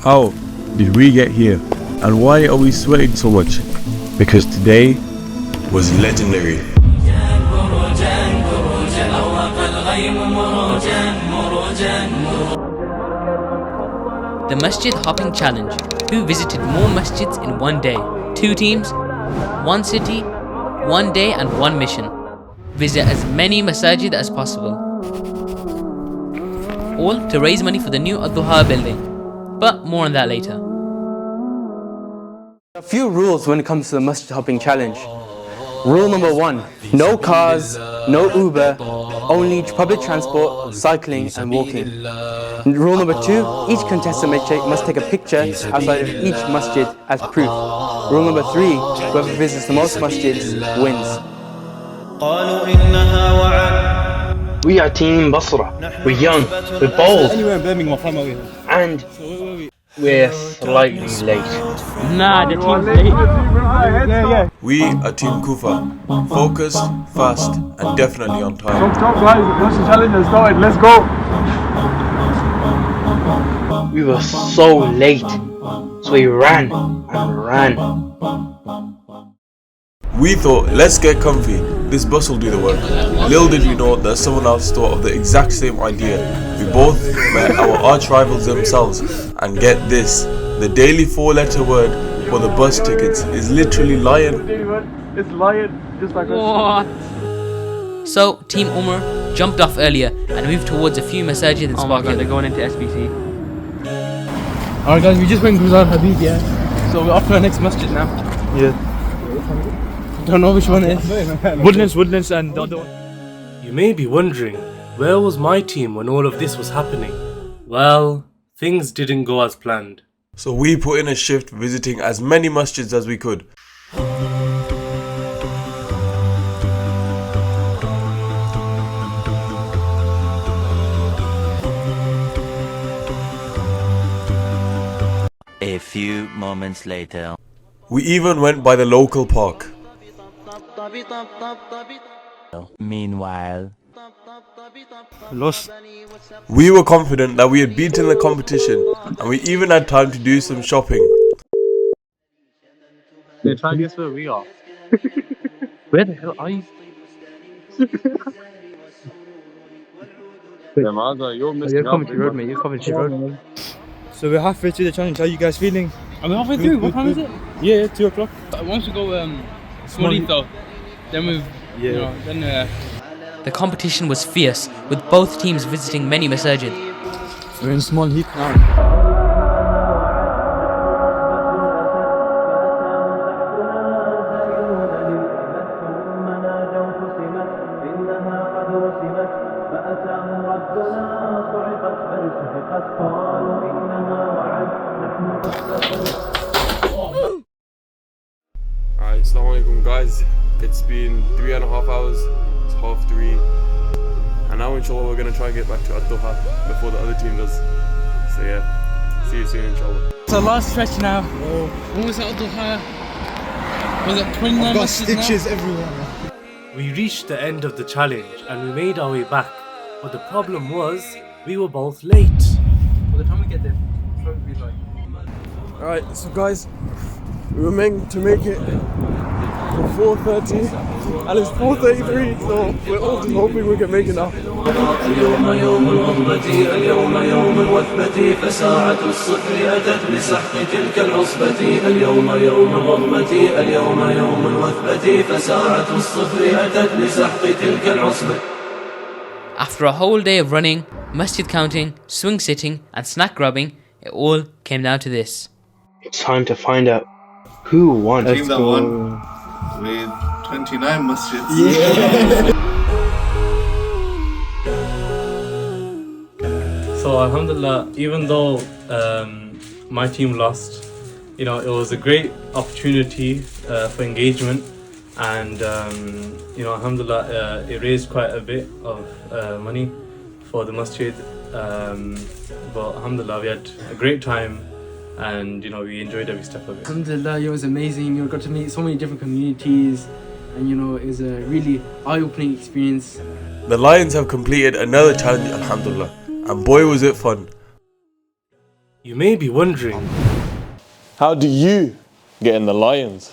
How did we get here? And why are we sweating so much? Because today was legendary. The Masjid Hopping Challenge. Who visited more masjids in one day? 2 teams, 1 city, 1 day and 1 mission. Visit as many masajid as possible. All to raise money for the new Ad-Duha building. But more on that later. A few rules when it comes to the Masjid Hopping Challenge. Rule number 1, no cars, no Uber, only public transport, cycling and walking. Rule number 2, each contestant must take a picture outside of each masjid as proof. Rule number 3, whoever visits the most masjids wins. We are Team Basra. We're young, we're bold, Anywhere in Birmingham, and we're slightly late. Nah, the team's late. We are Team Kufa. Focused, fast and definitely on time. Stop guys, the challenge has started, let's go! We were so late, so we ran and ran. We thought, let's get comfy, this bus will do the work. Little did we know that someone else thought of the exact same idea. We both met our arch rivals themselves, and get this, the daily 4-letter word for the bus tickets is literally lion. It's lion, just like What? So, Team Umar jumped off earlier and moved towards a few masajid and spots. They're going into SBC. Alright guys, we just went Guzar Habib, yeah? So we're off to our next masjid now. Yeah. Don't know which one it is. Woodlands and the other one. You may be wondering, where was my team when all of this was happening? Well, things didn't go as planned. So we put in a shift visiting as many masjids as we could. A few moments later. We even went by the local park. Meanwhile, We were confident that we had beaten the competition and we even had time to do some shopping. Yeah, try and guess where we are. Where the hell are you? You're Coventry Road, mate. You're Coventry Road. So we're halfway through the challenge. How are you guys feeling? Are we halfway through? What time is it? Yeah, 2 o'clock. Once we go Smolito, then we've, The competition was fierce, with both teams visiting many masajid. We're in small heat now. Alright, assalamu alaikum guys. It's been 3.5 hours. It's 3:30. And now inshallah we're gonna try and get back to Ad-Duha before the other team does. So yeah, see you soon inshallah. It's our last stretch now. When was that Ad-Duha? Was it 29 Got masjids now? stitches everywhere. We reached the end of the challenge and we made our way back. But the problem was, we were both late. By the time we get there, it's probably like... Alright, so guys, we were meant to make it for 4:30 and it's 4:33, so we're all just hoping we can make it now. اليوم يوم الغضبة اليوم يوم الوثبة فساعة الصفر أتت لسحق تلك العصبة اليوم يوم الغضبة اليوم يوم الوثبة فساعة الصفر أتت لسحق تلك العصبة. After a whole day of running, masjid counting, swing sitting and snack grabbing, it all came down to this. It's time to find out who won. Team that won with 29 masjids. So Alhamdulillah, even though my team lost, it was a great opportunity for engagement, and Alhamdulillah, it raised quite a bit of money for the masjid. But Alhamdulillah, we had a great time, and we enjoyed every step of it. Alhamdulillah, it was amazing. You got to meet so many different communities, and it was a really eye-opening experience. The Lions have completed another challenge, alhamdulillah, and boy was it fun. You may be wondering, how do you get in the Lions?